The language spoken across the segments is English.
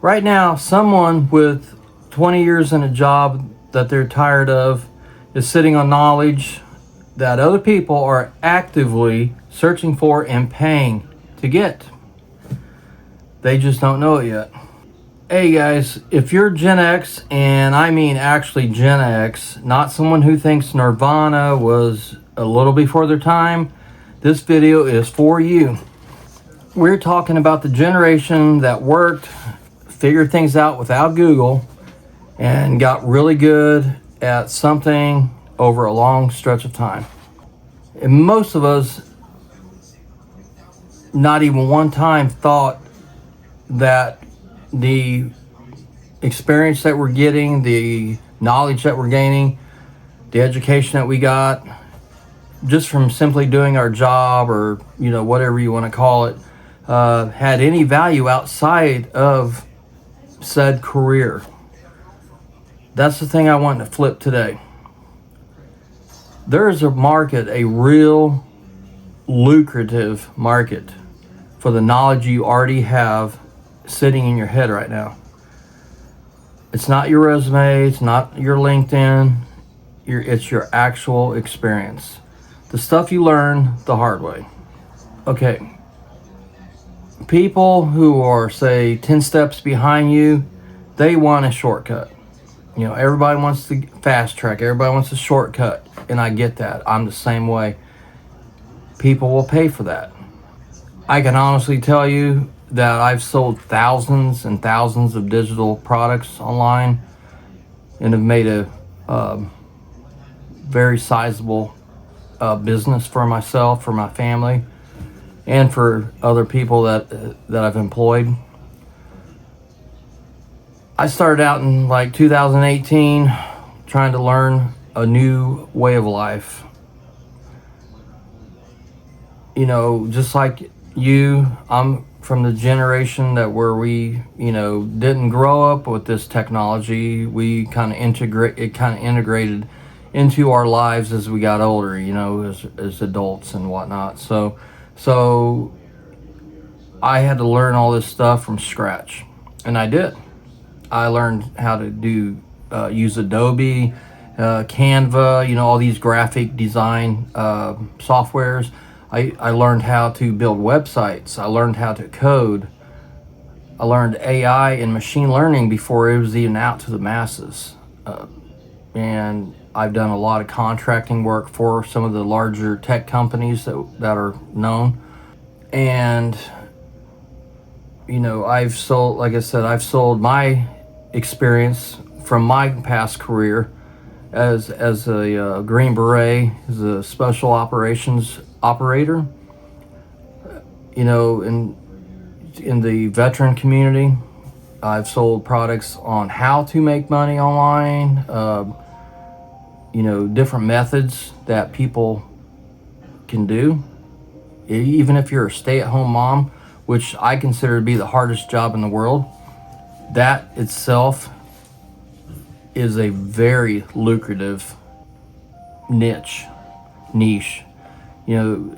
Right now, someone with 20 years in a job that they're tired of is sitting on knowledge that other people are actively searching for and paying to get. They just don't know it yet. Hey guys, if you're Gen X, and I mean actually Gen X, not someone who thinks Nirvana was a little before their time, this video is for you. We're talking about the generation that worked, figured things out without Google, and got really good at something over a long stretch of time. And most of us, not even one time, thought that the experience that we're getting, the knowledge that we're gaining, the education that we got, just from simply doing our job, or whatever you want to call it, had any value outside of said career. That's the thing I want to flip today. There is a market, a real lucrative market for the knowledge you already have sitting in your head right now. It's not your resume, it's not your LinkedIn, it's your actual experience. The stuff you learn the hard way. Okay. People who are, say, 10 steps behind you, they want a shortcut. Everybody wants to fast track, everybody wants a shortcut, and I get that. I'm the same way. People will pay for that. I can honestly tell you that I've sold thousands and thousands of digital products online and have made a very sizable business for myself, for my family, and for other people that I've employed. I started out in 2018 trying to learn a new way of life. Just like you, I'm from the generation where we, didn't grow up with this technology. We kind of integrated into our lives as we got older, as adults and whatnot. So I had to learn all this stuff from scratch, and I did. I learned how to use Adobe, Canva, all these graphic design softwares. I learned how to build websites. I learned how to code. I learned AI and machine learning before it was even out to the masses. And I've done a lot of contracting work for some of the larger tech companies that are known. And, I've sold, like I said, I've sold my experience from my past career as a Green Beret, as a special operations operator, in the veteran community. I've sold products on how to make money online, different methods that people can do. Even if you're a stay-at-home mom, which I consider to be the hardest job in the world, that itself is a very lucrative niche. You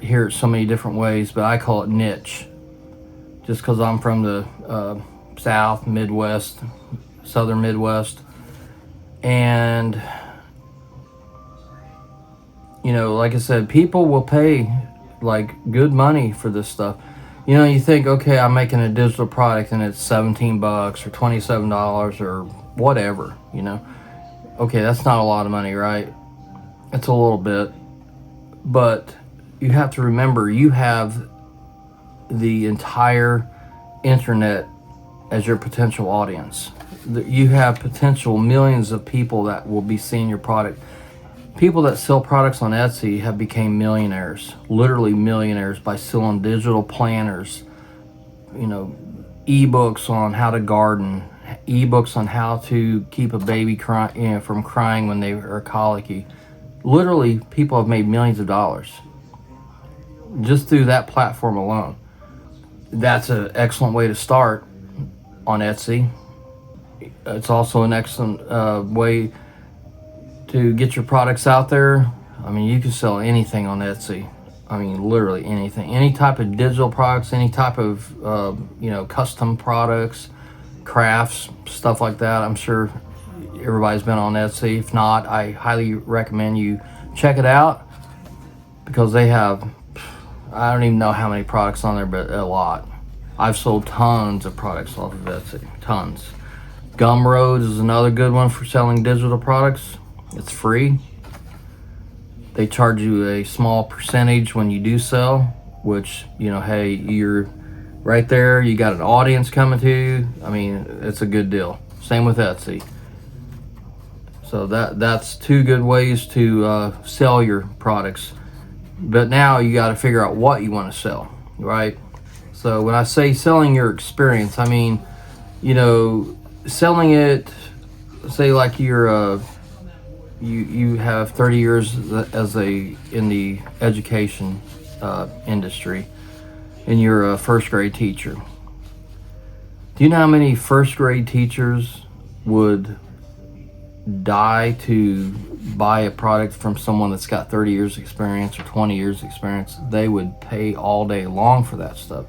hear it so many different ways, but I call it niche, just because I'm from the South, Midwest, Southern Midwest, and like I said, people will pay good money for this stuff. You think, okay, I'm making a digital product and it's $17 or $27 or whatever, Okay, that's not a lot of money, right? It's a little bit. But you have to remember, you have the entire internet as your potential audience. You have potential millions of people that will be seeing your product. People that sell products on Etsy have become millionaires, literally millionaires, by selling digital planners, ebooks on how to garden, ebooks on how to keep a baby from crying when they are colicky. Literally, people have made millions of dollars just through that platform alone. That's an excellent way to start on Etsy. It's also an excellent way to get your products out there. You can sell anything on Etsy. Literally anything. Any type of digital products, any type of, custom products, crafts, stuff like that. I'm sure everybody's been on Etsy. If not, I highly recommend you check it out, because they have, I don't even know how many products on there, but a lot. I've sold tons of products off of Etsy, tons. Gumroad is another good one for selling digital products. It's free. They charge you a small percentage when you do sell, which, you know, hey, you're right there, you got an audience coming to you. I mean, it's a good deal. Same with Etsy. So that's two good ways to sell your products. But now you got to figure out what you want to sell, right? So when I say selling your experience, I mean, you know, selling it, say like you're you have 30 years as in the education industry, and you're a first grade teacher. Do you know how many first grade teachers would die to buy a product from someone that's got 30 years experience or 20 years experience? They would pay all day long for that stuff.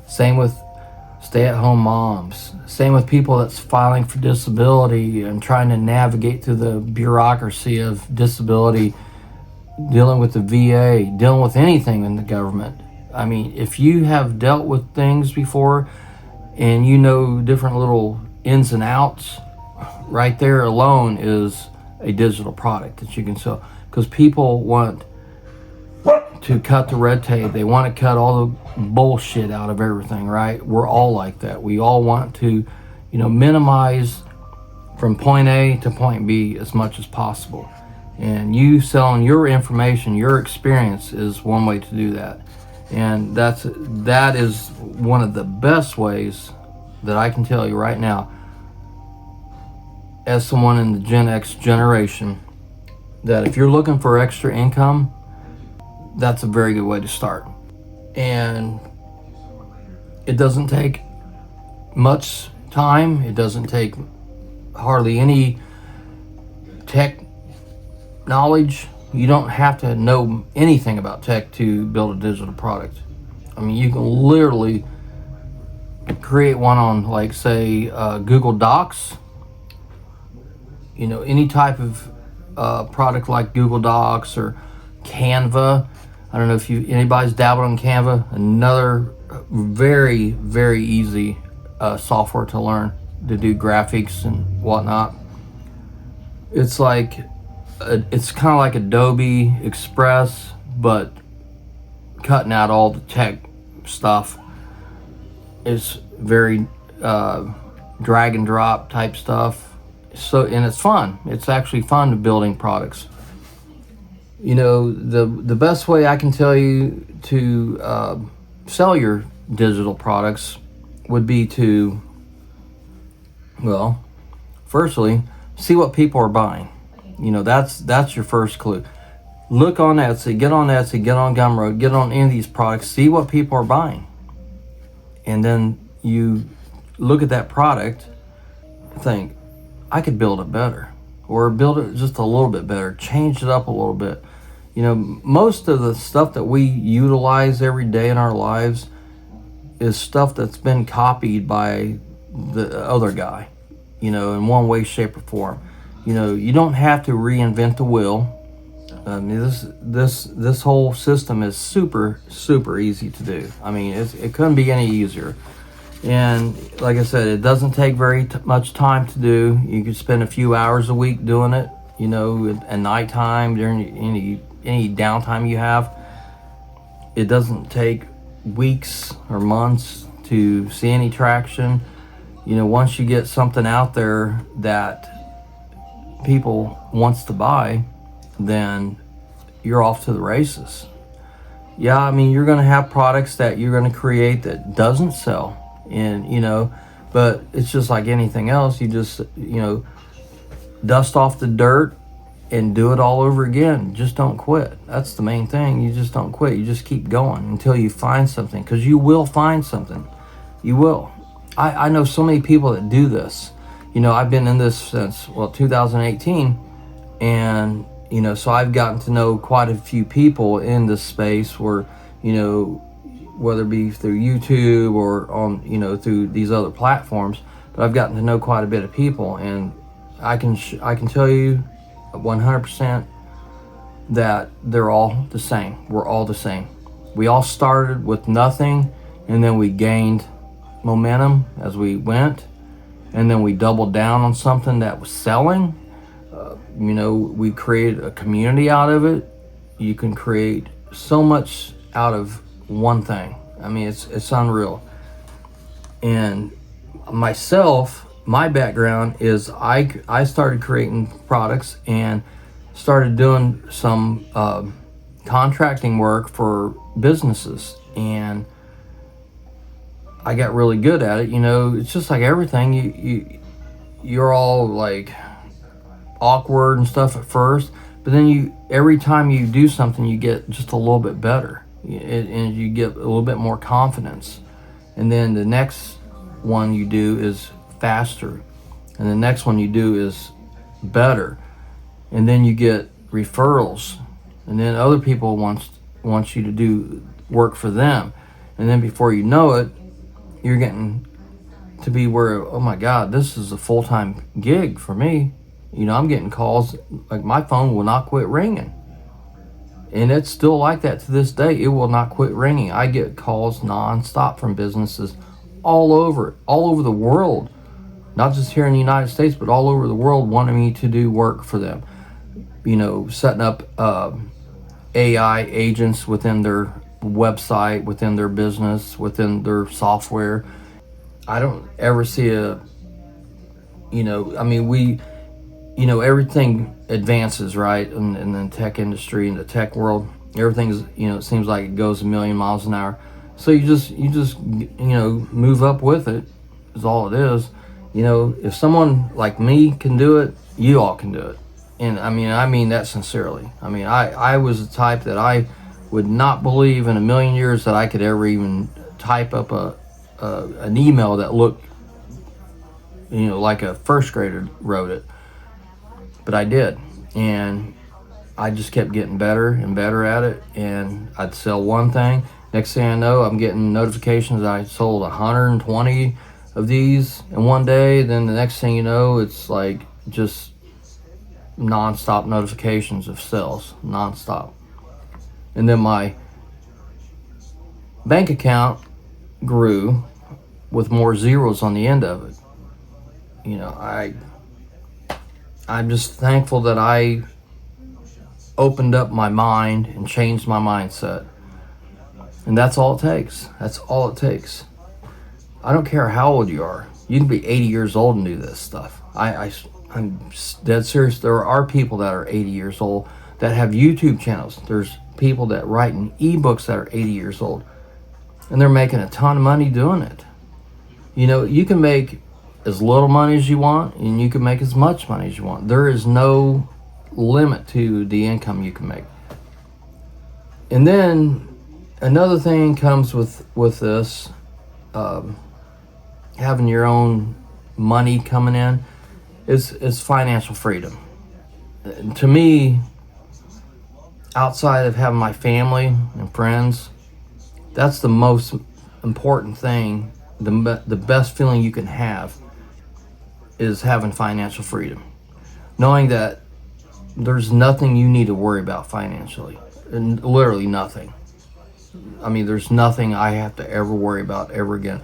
Same with stay-at-home moms. Same with people that's filing for disability and trying to navigate through the bureaucracy of disability, dealing with the VA, dealing with anything in the government. I mean, if you have dealt with things before and you know different little ins and outs, right there alone is a digital product that you can sell. Because people want to cut the red tape. They want to cut all the bullshit out of everything, right? We're all like that. We all want to, you know, minimize from point A to point B as much as possible. And you selling your information, your experience, is one way to do that. And that is one of the best ways that I can tell you right now, as someone in the Gen X generation, that if you're looking for extra income, that's a very good way to start. And it doesn't take much time. It doesn't take hardly any tech knowledge. You don't have to know anything about tech to build a digital product. I mean, you can literally create one on, like, say, Google Docs. You know, any type of product like Google Docs or Canva. I don't know if anybody's dabbled in Canva. Another very, very easy software to learn to do graphics and whatnot. It's like it's kind of like Adobe Express, but cutting out all the tech stuff. It's very drag and drop type stuff. So, and it's fun. It's actually fun building products. You know, the best way I can tell you to sell your digital products would be to, well, firstly, see what people are buying. You know, that's your first clue. Look on Etsy, get on Gumroad, get on any of these products, see what people are buying. And then you look at that product, think, I could build it better, or build it just a little bit better, change it up a little bit. You know, most of the stuff that we utilize every day in our lives is stuff that's been copied by the other guy, you know, in one way, shape, or form. You know, you don't have to reinvent the wheel. This whole system is super, super easy to do. I mean, it couldn't be any easier. And like I said, it doesn't take very much time to do. You could spend a few hours a week doing it, you know, at nighttime, during any downtime you have. It doesn't take weeks or months to see any traction. You know, once you get something out there that people wants to buy, then you're off to the races. Yeah, I mean, you're going to have products that you're going to create that doesn't sell. And, you know, but it's just like anything else. You just, you know, dust off the dirt and do it all over again. Just don't quit. That's the main thing. You just don't quit. You just keep going until you find something, because you will find something. You will. I know so many people that do this. You know, I've been in this since, 2018. And, you know, so I've gotten to know quite a few people in this space where, you know, whether it be through YouTube or on, you know, through these other platforms, but I've gotten to know quite a bit of people, and I can tell you 100% that they're all the same. We're all the same. We all started with nothing, and then we gained momentum as we went, and then we doubled down on something that was selling. We created a community out of it. You can create so much out of one thing. I mean, it's unreal. And myself, my background is I started creating products and started doing some contracting work for businesses, and I got really good at it. It's just like everything. You're all like awkward and stuff at first, but then every time you do something, you get just a little bit better, and you get a little bit more confidence. And then the next one you do is faster, and the next one you do is better, and then you get referrals, and then other people want you to do work for them, and then before you know it, you're getting to be where, oh my God, this is a full-time gig for me. I'm getting calls, like my phone will not quit ringing. And it's still like that to this day. It will not quit ringing. I get calls nonstop from businesses all over the world. Not just here in the United States, but all over the world, wanting me to do work for them. Setting up AI agents within their website, within their business, within their software. I don't ever see everything advances, right? In the tech industry, in the tech world, everything's, it seems like it goes a million miles an hour. So you just move up with it, is all it is. If someone like me can do it, you all can do it. And I mean that sincerely. I was the type that I would not believe in a million years that I could ever even type up an email that looked, like a first grader wrote it. But I did, and I just kept getting better and better at it, and I'd sell one thing. Next thing I know, I'm getting notifications that I sold 120 of these in one day. Then the next thing you know, it's like just non-stop notifications of sales, non-stop. And then my bank account grew with more zeros on the end of it. I'm just thankful that I opened up my mind and changed my mindset. And that's all it takes. That's all it takes. I don't care how old you are. You can be 80 years old and do this stuff. I'm dead serious. There are people that are 80 years old that have YouTube channels. There's people that write in ebooks that are 80 years old, and they're making a ton of money doing it. You can make as little money as you want, and you can make as much money as you want. There is no limit to the income you can make. And then another thing comes with this, having your own money coming in, is financial freedom. To me, outside of having my family and friends, that's the most important thing. The best feeling you can have is having financial freedom, knowing that there's nothing you need to worry about financially, and literally nothing. There's nothing I have to ever worry about ever again.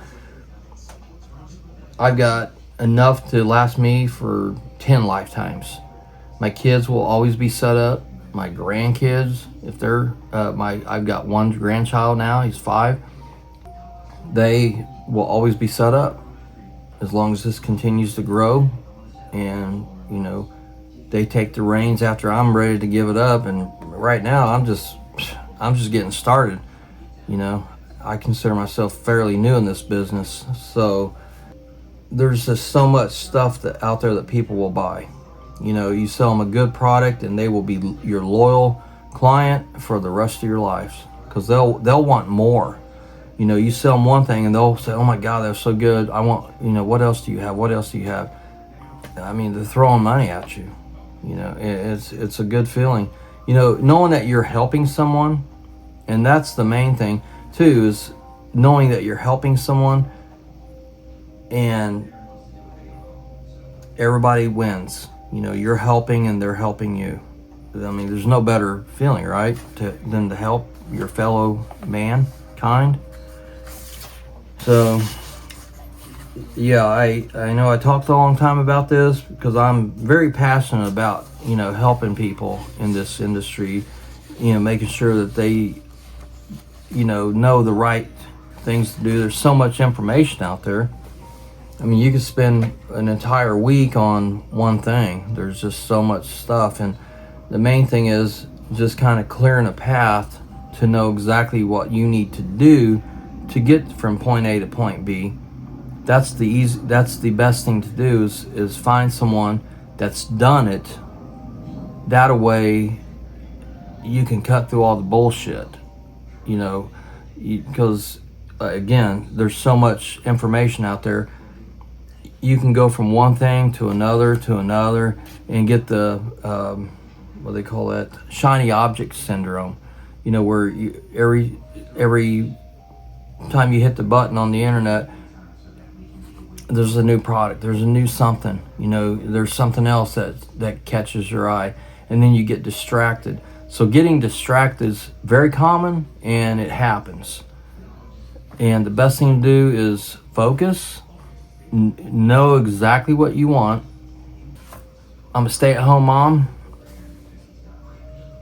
I've got enough to last me for 10 lifetimes. My kids will always be set up. My grandkids, if they're I've got one grandchild now, he's 5. They will always be set up as long as this continues to grow, and they take the reins after I'm ready to give it up. And right now I'm just getting started. I consider myself fairly new in this business, so there's just so much stuff out there that people will buy. You sell them a good product, and they will be your loyal client for the rest of your lives, because they'll want more. You sell them one thing, and they'll say, "Oh my God, that's so good. I want, what else do you have? What else do you have?" They're throwing money at you. It's a good feeling. Knowing that you're helping someone, and that's the main thing too, is knowing that you're helping someone, and everybody wins. You know, you're helping and they're helping you. I mean, there's no better feeling, right, than to help your fellow mankind. So, yeah, I know I talked a long time about this because I'm very passionate about, you know, helping people in this industry, you know, making sure that they, you know the right things to do. There's so much information out there. I mean, you could spend an entire week on one thing. There's just so much stuff, and the main thing is just kind of clearing a path to know exactly what you need to do to get from point A to point B. That's the best thing to do is find someone that's done it. That way you can cut through all the bullshit, you know, because again, there's so much information out there. You can go from one thing to another and get the what they call that, shiny object syndrome, you know, where every time you hit the button on the internet, there's a new product, there's a new something, you know, there's something else that catches your eye, and then you get distracted. So getting distracted is very common, and it happens. And the best thing to do is focus, know exactly what you want. I'm a stay-at-home mom.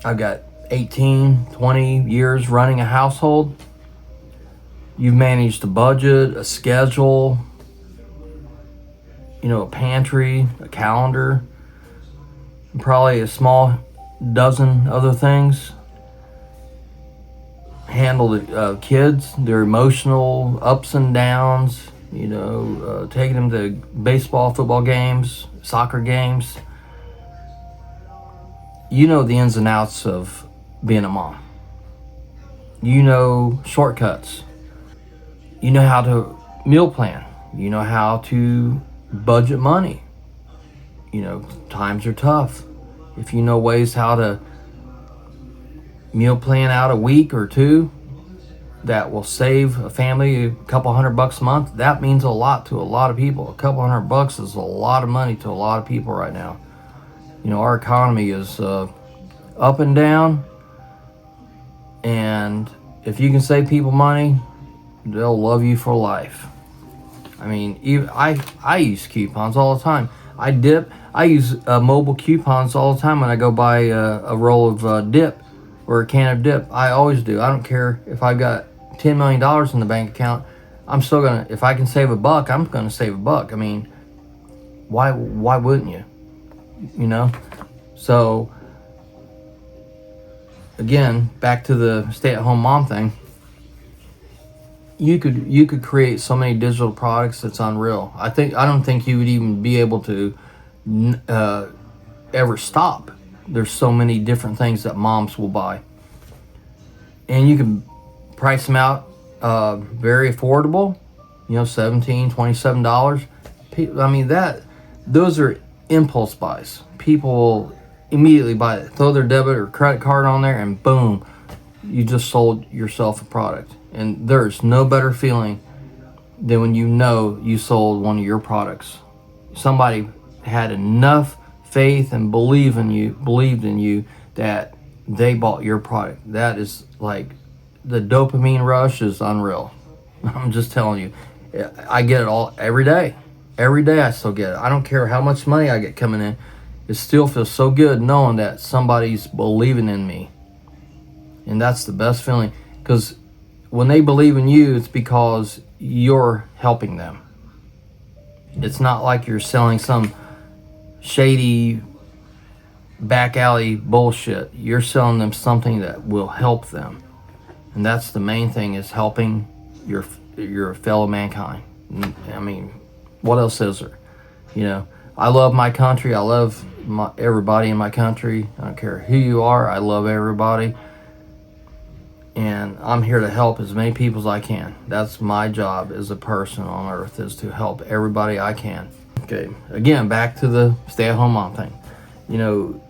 I've got 18, 20 years running a household. You've managed a budget, a schedule, you know, a pantry, a calendar, and probably a small dozen other things. Handle the kids, their emotional ups and downs, you know, taking them to baseball, football games, soccer games. You know the ins and outs of being a mom. You know shortcuts. You know how to meal plan. You know how to budget money. You know, times are tough. If you know ways how to meal plan out a week or two that will save a family a couple $100 a month, that means a lot to a lot of people. A couple $100 is a lot of money to a lot of people right now. You know, our economy is up and down, and if you can save people money, they'll love you for life. I mean, even I use coupons all the time. I use mobile coupons all the time when I go buy a roll of dip or a can of dip. I always do. I don't care if I've got $10 million in the bank account. I'm still gonna, if I can save $1, I'm gonna save $1. I mean, why wouldn't you? You know? So again, back to the stay-at-home mom thing. You could create so many digital products that's unreal. I don't think you would even be able to ever stop. There's so many different things that moms will buy, and you can price them out very affordable. You know, $17, $27. I mean, those are impulse buys. People will immediately buy it, throw their debit or credit card on there, and boom, you just sold yourself a product. And there's no better feeling than when you know you sold one of your products. Somebody had enough faith and believed in you that they bought your product. That is like, the dopamine rush is unreal. I'm just telling you. I get it all every day. Every day I still get it. I don't care how much money I get coming in. It still feels so good knowing that somebody's believing in me. And that's the best feeling, because when they believe in you, it's because you're helping them. It's not like you're selling some shady back alley bullshit. You're selling them something that will help them. And that's the main thing, is helping your fellow mankind. I mean, what else is there? You know, I love my country. I love everybody in my country. I don't care who you are. I love everybody. And I'm here to help as many people as I can. That's my job as a person on earth, is to help everybody I can. Okay, again, back to the stay-at-home mom thing. You know,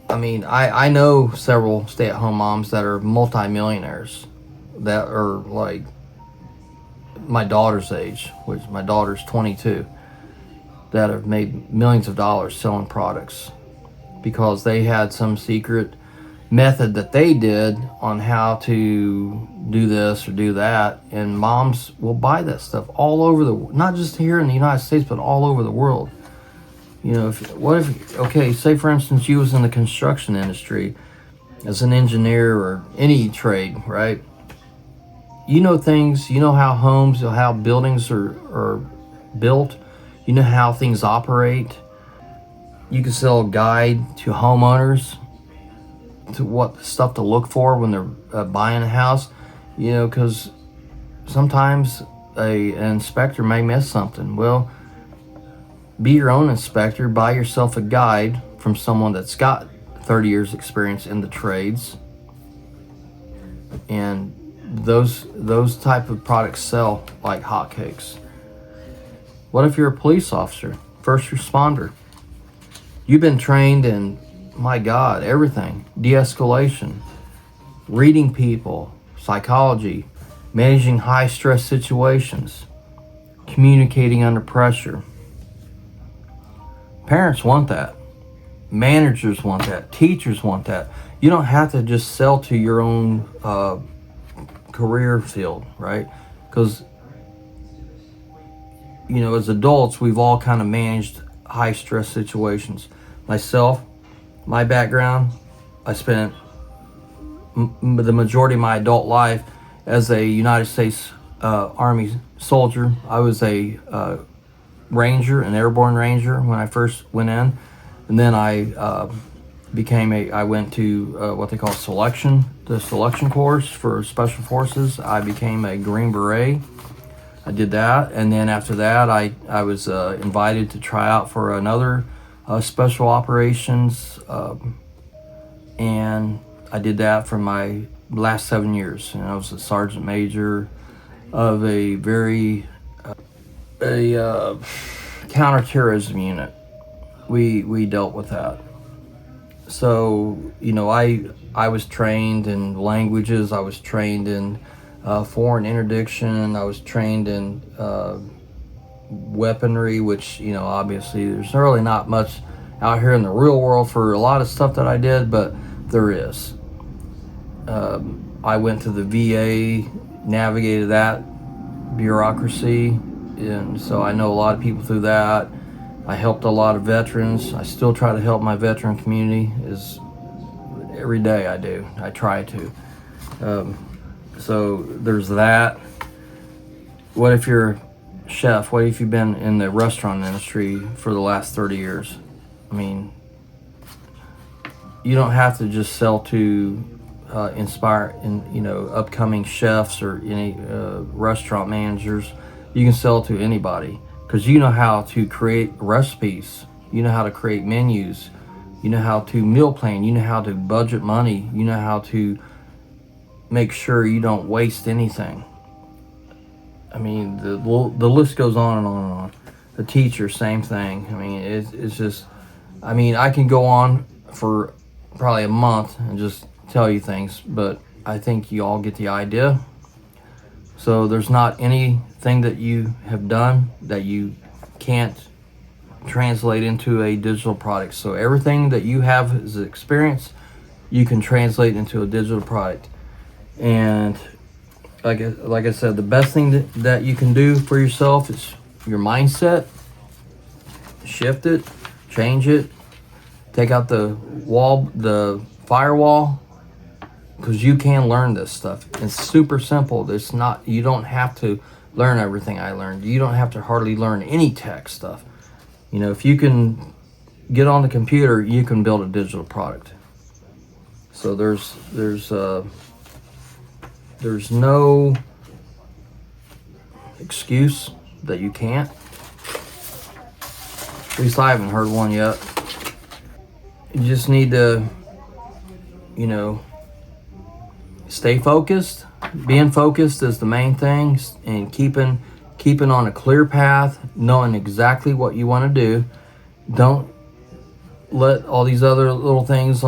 I know several stay-at-home moms that are multimillionaires, that are like my daughter's age, which my daughter's 22, that have made millions of dollars selling products because they had some secret method that they did on how to do this or do that, and moms will buy that stuff all over not just here in the United States, but all over the world. You know, okay, say for instance you was in the construction industry as an engineer or any trade, right? You know things, you know how homes, how buildings are built, you know how things operate. You can sell a guide to homeowners to what stuff to look for when they're buying a house, you know, because sometimes an inspector may miss something. Well, be your own inspector, buy yourself a guide from someone that's got 30 years experience in the trades, and those type of products sell like hotcakes. What if you're a police officer, first responder? You've been trained in, my God, everything. De-escalation, reading people, psychology, managing high stress situations, communicating under pressure. Parents want that. Managers want that. Teachers want that. You don't have to just sell to your own career field, right? Because, you know, as adults, we've all kind of managed high stress situations. Myself, my background, I spent the majority of my adult life as a United States Army soldier. I was a ranger, an airborne ranger when I first went in, and then I went to what they call the selection course for special forces. I became a Green Beret. I did that, and then after that I was invited to try out for another special operations, and I did that for my last 7 years, and I was a sergeant major of a very counterterrorism unit. We dealt with that. So, you know, I was trained in languages, I was trained in foreign interdiction, I was trained in weaponry, which, you know, obviously there's really not much out here in the real world for a lot of stuff that I did, but there is. I went to the VA, navigated that bureaucracy, and so I know a lot of people through that. I helped a lot of veterans. I still try to help my veteran community. Every day I do. I try to. So there's that. What if you're a chef? What if you've been in the restaurant industry for the last 30 years? I mean, you don't have to just sell to inspire, upcoming chefs or any restaurant managers. You can sell to anybody because you know how to create recipes. You know how to create menus. You know how to meal plan. You know how to budget money. You know how to make sure you don't waste anything. I mean, the list goes on and on and on. The teacher, same thing. I mean, it's just, I mean, I can go on for probably a month and just tell you things, but I think you all get the idea. So there's not anything that you have done that you can't translate into a digital product. So everything that you have as experience, you can translate into a digital product. And like I said, the best thing that you can do for yourself is your mindset. Shift it, change it, take out the firewall, because you can learn this stuff. It's super simple. It's not, you don't have to learn everything I learned. You don't have to hardly learn any tech stuff. You know, if you can get on the computer, you can build a digital product. So there's no excuse that you can't. At least I haven't heard one yet. You just need to, stay focused. Being focused is the main thing, and keeping on a clear path, knowing exactly what you want to do. Don't let all these other little things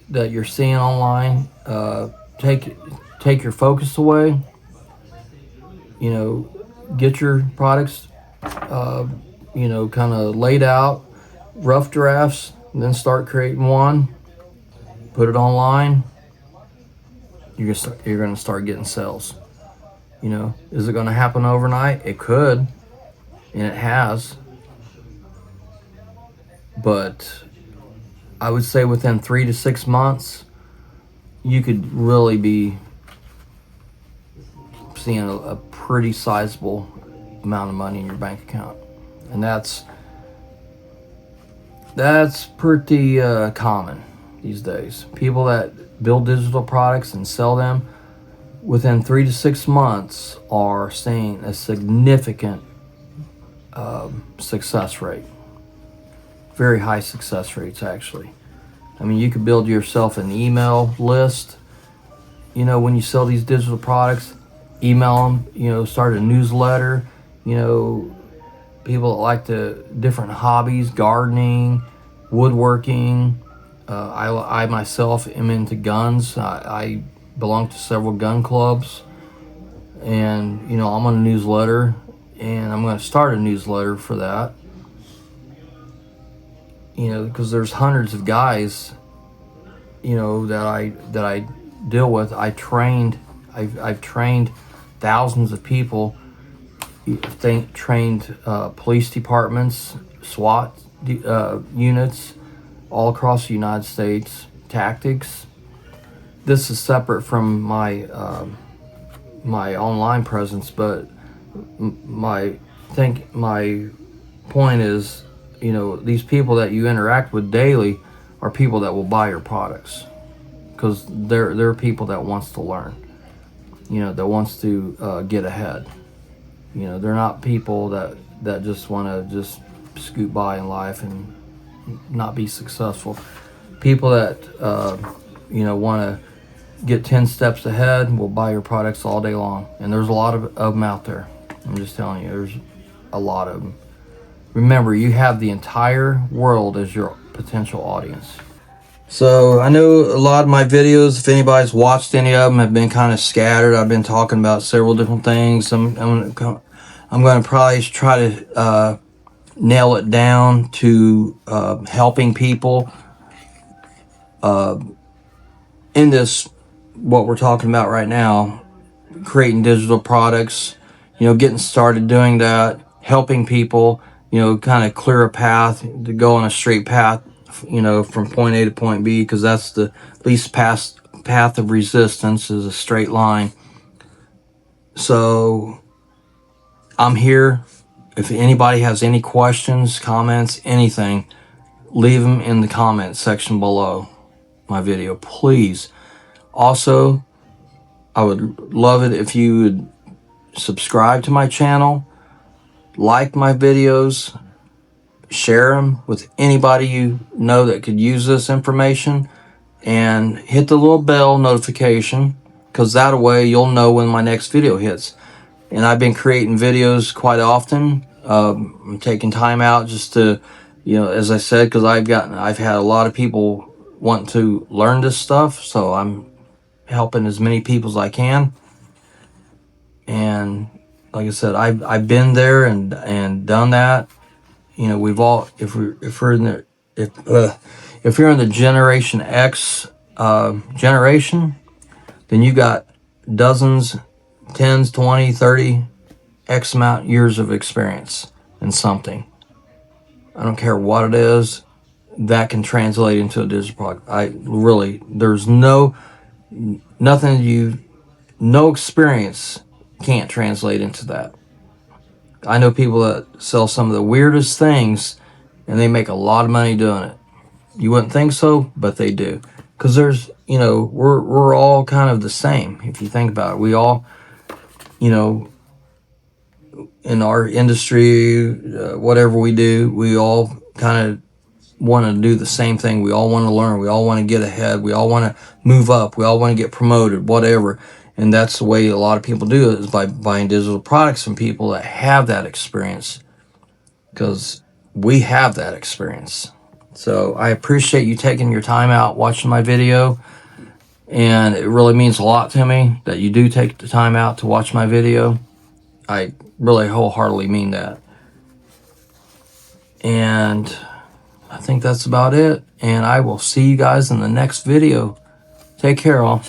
that you're seeing online take your focus away. get your products, kind of laid out, rough drafts, and then start creating one, put it online. You're gonna start getting sales. Is it going to happen overnight? It could, and it has. But I would say within 3 to 6 months, you could really be seeing a pretty sizable amount of money in your bank account, and that's pretty common these days. People that build digital products and sell them within 3 to 6 months are seeing a significant success rate. Very high success rates, actually. I mean, you could build yourself an email list. When you sell these digital products, email them, start a newsletter. People that like different hobbies, gardening, woodworking. I myself am into guns. I belong to several gun clubs, and I'm on a newsletter, and I'm going to start a newsletter for that. Because there's hundreds of guys, that I deal with. I've trained thousands of people. Trained police departments, SWAT units, all across the United States. Tactics. This is separate from my my online presence, but my point is, these people that you interact with daily are people that will buy your products, because they're people that wants to learn, that wants to get ahead. They're not people that just want to just scoot by in life and not be successful. People that want to get 10 steps ahead will buy your products all day long, and there's a lot of them out there. I'm just telling you, there's a lot of them. Remember, you have the entire world as your potential audience. So I know a lot of my videos, if anybody's watched any of them, have been kind of scattered. I've been talking about several different things. I'm going to probably try to nail it down to helping people in this, what we're talking about right now, creating digital products, getting started doing that, helping people, kind of clear a path to go on a straight path, from point A to point B, because that's the least path of resistance, is a straight line. So I'm here. If anybody has any questions, comments, anything, leave them in the comment section below my video, please. Also, I would love it if you would subscribe to my channel, like my videos, share them with anybody you know that could use this information, and hit the little bell notification, because that way you'll know when my next video hits. And I've been creating videos quite often. I'm taking time out just to, as I said, because I've had a lot of people want to learn this stuff, so I'm helping as many people as I can. And like I said, I've been there and done that. We've all, if you're in the Generation X generation, then you got dozens, 10s, 20, 30 X amount years of experience in something. I don't care what it is, that can translate into a digital product. There's no experience can't translate into that. I know people that sell some of the weirdest things, and they make a lot of money doing it. You wouldn't think so, but they do. Because there's, we're all kind of the same, if you think about it. We all, in our industry, whatever we do, we all kind of want to do the same thing. We all want to learn. We all want to get ahead. We all want to move up. We all want to get promoted, whatever. And that's the way a lot of people do it, is by buying digital products from people that have that experience, because we have that experience. So I appreciate you taking your time out watching my video, and it really means a lot to me that you do take the time out to watch my video. I really wholeheartedly mean that. And I think that's about it. And I will see you guys in the next video. Take care, all.